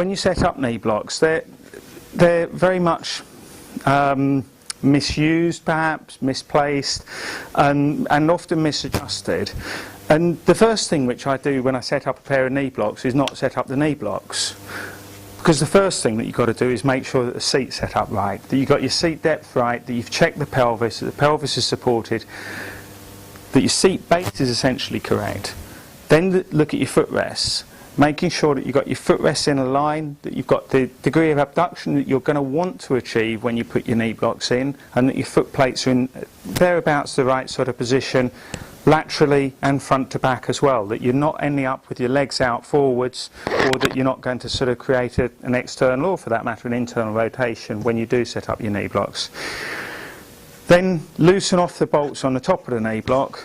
when you set up knee blocks, they're very much misused, perhaps misplaced, and often misadjusted. And the first thing which I do when I set up a pair of knee blocks is not set up the knee blocks, because the first thing that you've got to do is make sure that the seat's set up right, that you've got your seat depth right, that you've checked the pelvis, that the pelvis is supported, that your seat base is essentially correct. Then look at your footrests, making sure that you've got your footrests in a line, that you've got the degree of abduction that you're going to want to achieve when you put your knee blocks in, and that your foot plates are in thereabouts the right sort of position, laterally and front to back as well, that you're not ending up with your legs out forwards, or that you're not going to sort of create an external, or for that matter an internal rotation when you do set up your knee blocks. Then loosen off the bolts on the top of the knee block,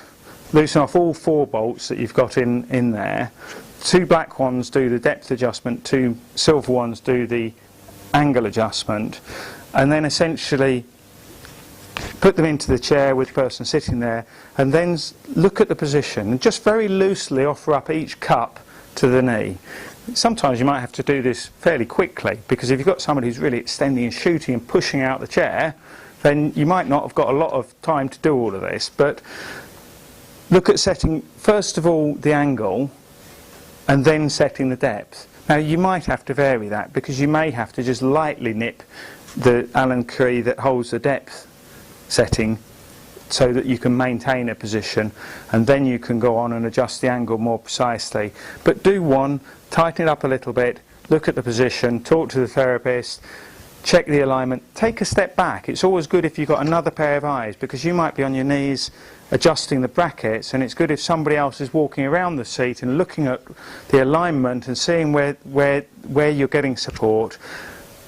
loosen off all 4 bolts that you've got in there. 2 black ones do the depth adjustment, 2 silver ones do the angle adjustment, and then essentially put them into the chair with the person sitting there, and then look at the position and just very loosely offer up each cup to the knee. Sometimes you might have to do this fairly quickly, because if you've got somebody who's really extending and shooting and pushing out the chair, then you might not have got a lot of time to do all of this. But look at setting, first of all, the angle, and then setting the depth. Now you might have to vary that, because you may have to just lightly nip the Allen key that holds the depth setting so that you can maintain a position, and then you can go on and adjust the angle more precisely. But do one, tighten it up a little bit, look at the position, talk to the therapist, check the alignment, take a step back. It's always good if you've got another pair of eyes, because you might be on your knees adjusting the brackets, and it's good if somebody else is walking around the seat and looking at the alignment and seeing where you're getting support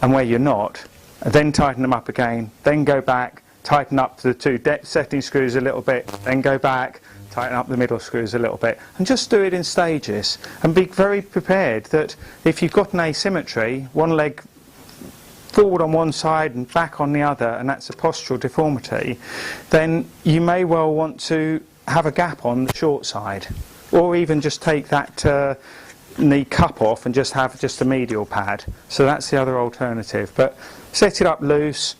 and where you're not, and then tighten them up again, then go back, tighten up the 2 depth setting screws a little bit, then go back, tighten up the middle screws a little bit, and just do it in stages, and be very prepared that if you've got an asymmetry, one leg forward on one side and back on the other, and that's a postural deformity, then you may well want to have a gap on the short side, or even just take that knee cup off and just have just a medial pad. So that's the other alternative. But set it up loose,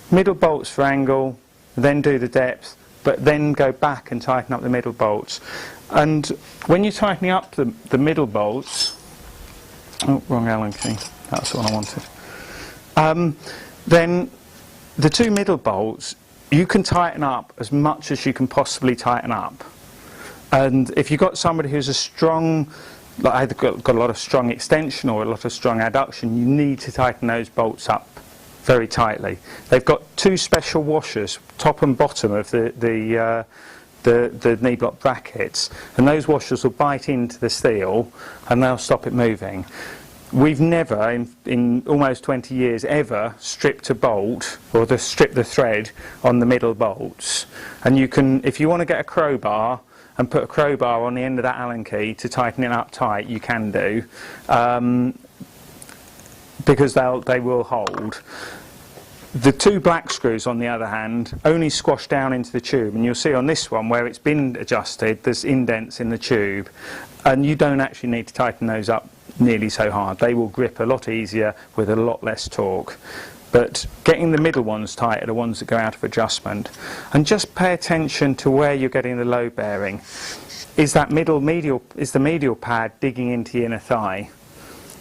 middle bolts for angle, then do the depth, but then go back and tighten up the middle bolts. And when you're tightening up the middle bolts, oh, wrong Allen key, that's the one I wanted. Then the 2 middle bolts, you can tighten up as much as you can possibly tighten up. And if you've got somebody who's a strong, like either got a lot of strong extension or a lot of strong adduction, you need to tighten those bolts up very tightly. They've got 2 special washers, top and bottom of the knee block brackets, and those washers will bite into the steel and they'll stop it moving. We've never, in almost 20 years, ever stripped a bolt or stripped the thread on the middle bolts. And you can, if you want to get a crowbar and put a crowbar on the end of that Allen key to tighten it up tight, you can do, because they will hold. The 2 black screws, on the other hand, only squash down into the tube, and you'll see on this one where it's been adjusted, there's indents in the tube, and you don't actually need to tighten those up nearly so hard. They will grip a lot easier with a lot less torque. But getting the middle ones tight are the ones that go out of adjustment. And just pay attention to where you're getting the load bearing. Is that is the medial pad digging into your inner thigh?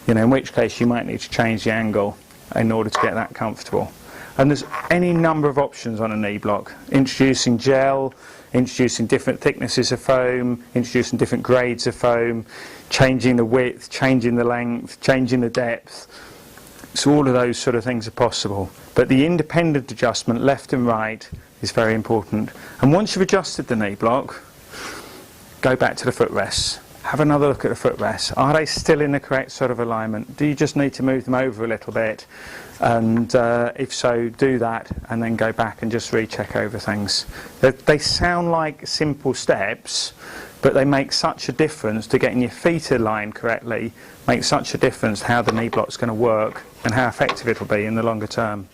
You know, in which case you might need to change the angle in order to get that comfortable. And there's any number of options on a knee block. Introducing gel, introducing different thicknesses of foam, introducing different grades of foam, changing the width, changing the length, changing the depth. So all of those sort of things are possible. But the independent adjustment, left and right, is very important. And once you've adjusted the knee block, go back to the footrests. Have another look at the footrests. Are they still in the correct sort of alignment? Do you just need to move them over a little bit? And if so, do that, and then go back and just recheck over things. They sound like simple steps, but they make such a difference to getting your feet aligned correctly, make such a difference how the knee block's going to work and how effective it'll be in the longer term.